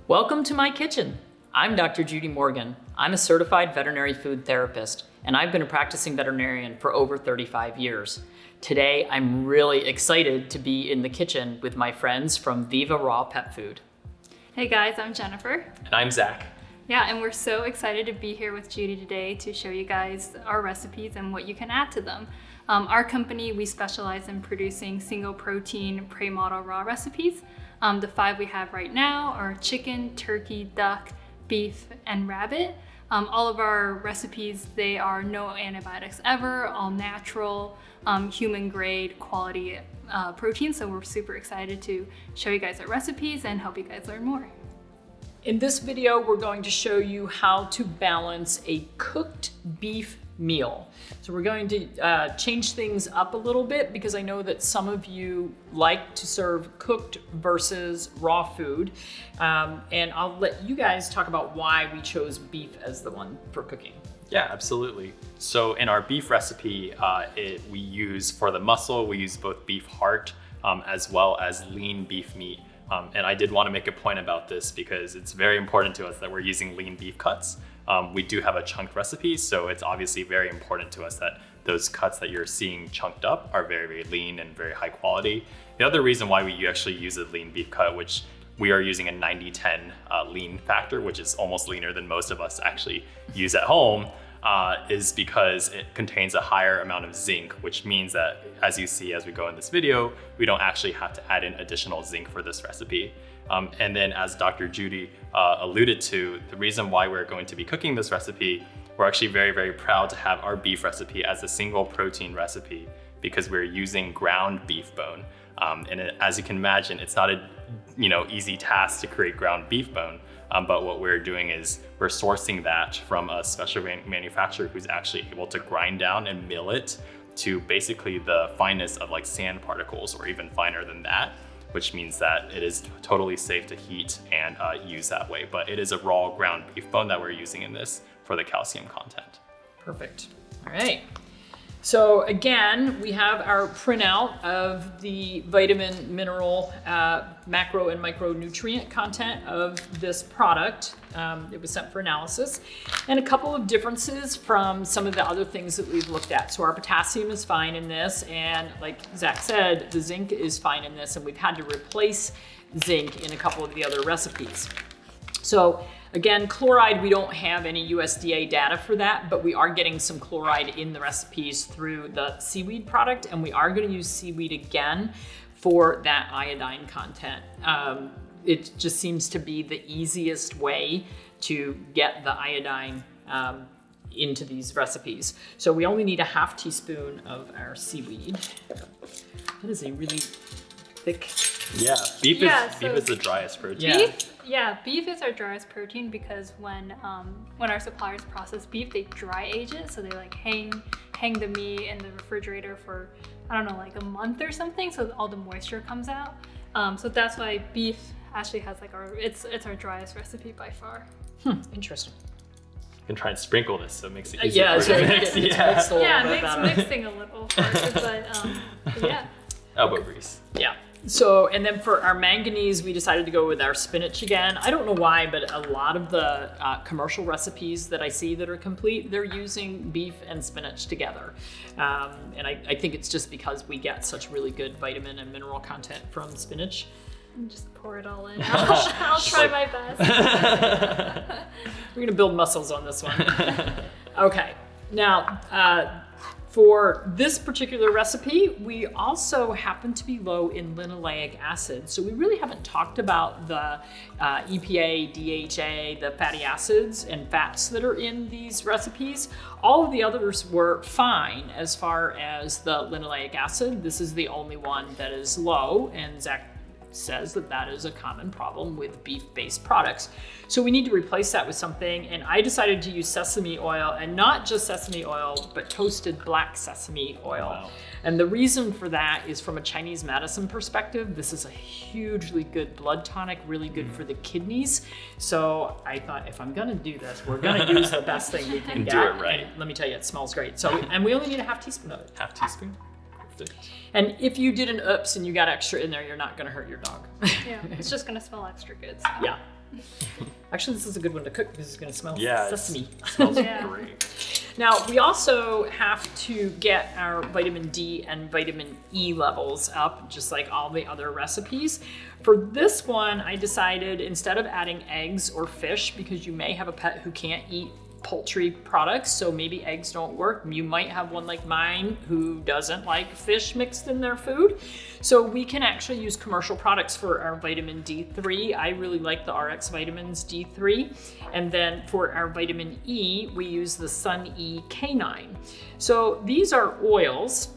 Welcome to my kitchen. I'm Dr. Judy Morgan. I'm a certified veterinary food therapist, and I've been a practicing veterinarian for over 35 years. Today, I'm really excited to be in the kitchen with my friends from Viva Raw Pet Food. Hey guys, I'm Jennifer. And I'm Zach. Yeah, and we're so excited to be here with Judy today to show you guys our recipes and what you can add to them. Our company, we specialize in producing single protein pre-model raw recipes. The 5 we have right now are chicken, turkey, duck, beef, and rabbit. All of our recipes, they are no antibiotics ever, all natural, human grade quality protein. So we're super excited to show you guys our recipes and help you guys learn more. In this video, we're going to show you how to balance a cooked beef meal. So we're going to change things up a little bit because I know that some of you like to serve cooked versus raw food. And I'll let you guys talk about why we chose beef as the one for cooking. Yeah, absolutely. So in our beef recipe, we use for the muscle, we use both beef heart as well as lean beef meat. And I did want to make a point about this because it's very important to us that we're using lean beef cuts. We do have a chunked recipe, so it's obviously very important to us that those cuts that you're seeing chunked up are very, very lean and very high quality. The other reason why we actually use a lean beef cut, which we are using a 90-10 lean factor, which is almost leaner than most of us actually use at home, is because it contains a higher amount of zinc, which means that, as you see as we go in this video, we don't actually have to add in additional zinc for this recipe. And then as Dr. Judy alluded to, the reason why we're going to be cooking this recipe, we're actually very, very proud to have our beef recipe as a single protein recipe because we're using ground beef bone. As you can imagine, it's not a easy task to create ground beef bone. But what we're doing is we're sourcing that from a special manufacturer who's actually able to grind down and mill it to basically the fineness of like sand particles or even finer than that, which means that it is totally safe to heat and use that way. But it is a raw ground beef bone that we're using in this for the calcium content. Perfect. All right. So again, we have our printout of the vitamin, mineral, macro and micronutrient content of this product. It was sent for analysis, and a couple of differences from some of the other things that we've looked at. So our potassium is fine in this, and like Zach said, the zinc is fine in this, and we've had to replace zinc in a couple of the other recipes. So again, chloride, we don't have any USDA data for that, but we are getting some chloride in the recipes through the seaweed product, and we are going to use seaweed again for that iodine content. It just seems to be the easiest way to get the iodine into these recipes. So we only need a ½ teaspoon of our seaweed. That is a really thick. Yeah, beef is the driest protein. Beef is our driest protein because when our suppliers process beef, they dry age it, so they like hang the meat in the refrigerator for like a month or something, so all the moisture comes out. So that's why beef actually has like it's our driest recipe by far. Interesting. You can try and sprinkle this so it makes it easier for you to mix. It makes mixing a little harder, but yeah. Elbow grease. Yeah. So, and then for our manganese, we decided to go with our spinach again. I don't know why, but a lot of the commercial recipes that I see that are complete, they're using beef and spinach together. And I think it's just because we get such really good vitamin and mineral content from spinach. And just pour it all in. I'll try my best. We're gonna build muscles on this one. Okay, now, for this particular recipe, we also happen to be low in linoleic acid. So we really haven't talked about the EPA, DHA, the fatty acids and fats that are in these recipes. All of the others were fine as far as the linoleic acid. This is the only one that is low, and Zach says that that is a common problem with beef-based products. So we need to replace that with something, and I decided to use sesame oil, and not just sesame oil, but toasted black sesame oil. Wow. And the reason for that is from a Chinese medicine perspective, this is a hugely good blood tonic, really good for the kidneys. So I thought, if I'm gonna do this, we're gonna use the best thing we can And get. do it right. And let me tell you, it smells great. So, and we only need a ½ teaspoon of it. ½ teaspoon. Perfect. And if you did an oops and you got extra in there, you're not gonna hurt your dog. Yeah, it's just gonna smell extra good. So. Yeah. Actually, this is a good one to cook because it's going to smell sesame. It smells Yeah. great. Now, we also have to get our vitamin D and vitamin E levels up, just like all the other recipes. For this one, I decided instead of adding eggs or fish, because you may have a pet who can't eat poultry products, so maybe eggs don't work. You might have one like mine who doesn't like fish mixed in their food. So we can actually use commercial products for our vitamin D3. I really like the RX Vitamins D3. And then for our vitamin E, we use the Sun E K9. So these are oils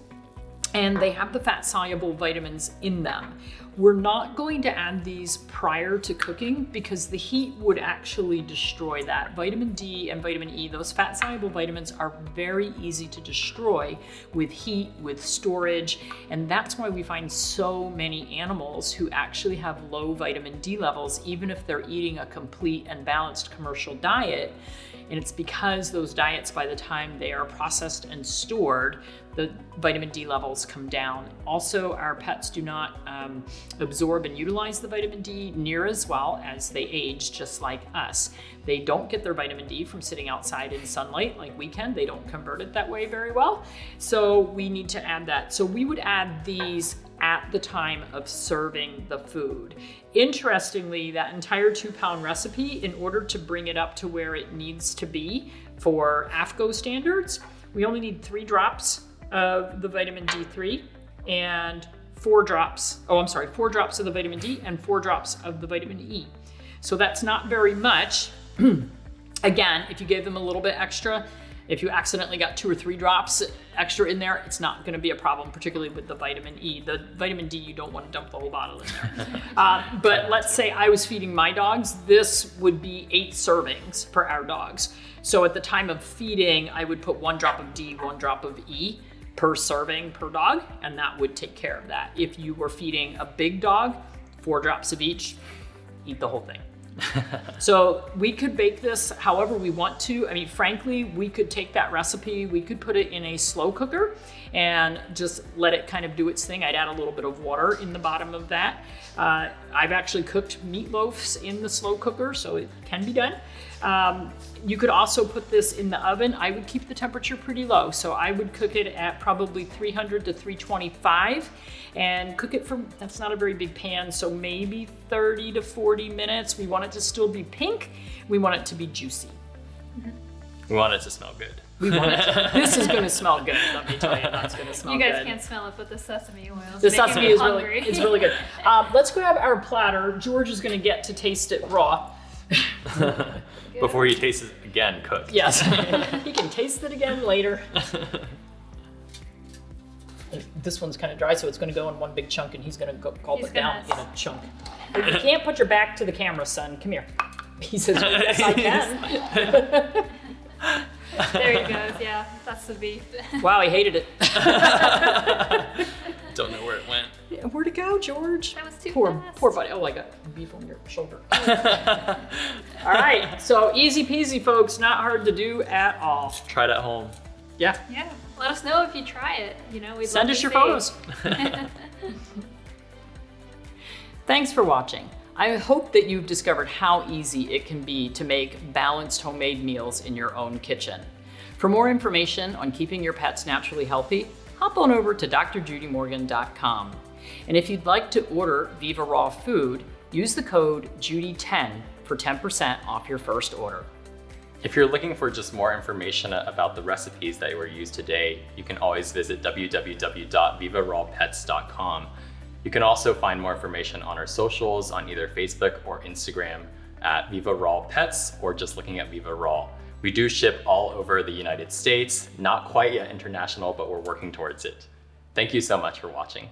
and they have the fat-soluble vitamins in them. We're not going to add these prior to cooking because the heat would actually destroy that. Vitamin D and vitamin E, those fat-soluble vitamins, are very easy to destroy with heat, with storage, and that's why we find so many animals who actually have low vitamin D levels, even if they're eating a complete and balanced commercial diet. And it's because those diets, by the time they are processed and stored, the vitamin D levels come down. Also, our pets do not absorb and utilize the vitamin D near as well as they age, just like us. They don't get their vitamin D from sitting outside in sunlight like we can. They don't convert it that way very well. So we need to add that. So we would add these at the time of serving the food. Interestingly, that entire 2-pound recipe, in order to bring it up to where it needs to be for AFCO standards, we only need 3 drops of the vitamin D3 and 4 drops of the vitamin D and 4 drops of the vitamin E. So that's not very much. Again, if you gave them a little bit extra, if you accidentally got 2 or 3 drops extra in there, it's not going to be a problem, particularly with the vitamin E. The vitamin D, you don't want to dump the whole bottle in there. But let's say I was feeding my dogs, this would be 8 servings for our dogs. So at the time of feeding, I would put 1 drop of D, 1 drop of E per serving per dog, and that would take care of that. If you were feeding a big dog, 4 drops of each, eat the whole thing. So we could bake this however we want to. I mean, frankly, we could take that recipe, we could put it in a slow cooker and just let it kind of do its thing. I'd add a little bit of water in the bottom of that. I've actually cooked meatloafs in the slow cooker, so it can be done. You could also put this in the oven. I would keep the temperature pretty low. So I would cook it at probably 300 to 325 and cook it for, that's not a very big pan, so maybe 30 to 40 minutes. We want it to still be pink. We want it to be juicy. We want it to smell good. We want it to, this is gonna smell good, let me tell you, that's gonna smell good. You guys can't smell it, but the sesame oil is The making sesame me is hungry. it's really good. Let's grab our platter. George is gonna get to taste it raw. Before he tastes it again cooked. Yes, he can taste it again later. This one's kind of dry, so it's going to go in one big chunk, and he's going to gulp it down in a chunk. You can't put your back to the camera, son. Come here. He says, well, yes, I can. There he goes, yeah, that's the beef. Wow, he hated it. Don't know where it went. Yeah, where'd it go, George? That was too Poor fast. buddy. Oh, I got beef on your shoulder. All right, so easy peasy, folks. Not hard to do at all. Try it at home. Yeah. Yeah, let us know if you try it. You know, we'd Send love us to your see. photos. Thanks for watching. I hope that you've discovered how easy it can be to make balanced homemade meals in your own kitchen. For more information on keeping your pets naturally healthy, hop on over to drjudymorgan.com. And if you'd like to order Viva Raw food, use the code JUDY10 for 10% off your first order. If you're looking for just more information about the recipes that were used today, you can always visit www.vivarawpets.com. You can also find more information on our socials on either Facebook or Instagram at Viva Raw Pets, or just looking at Viva Raw. We do ship all over the United States, not quite yet international, but we're working towards it. Thank you so much for watching.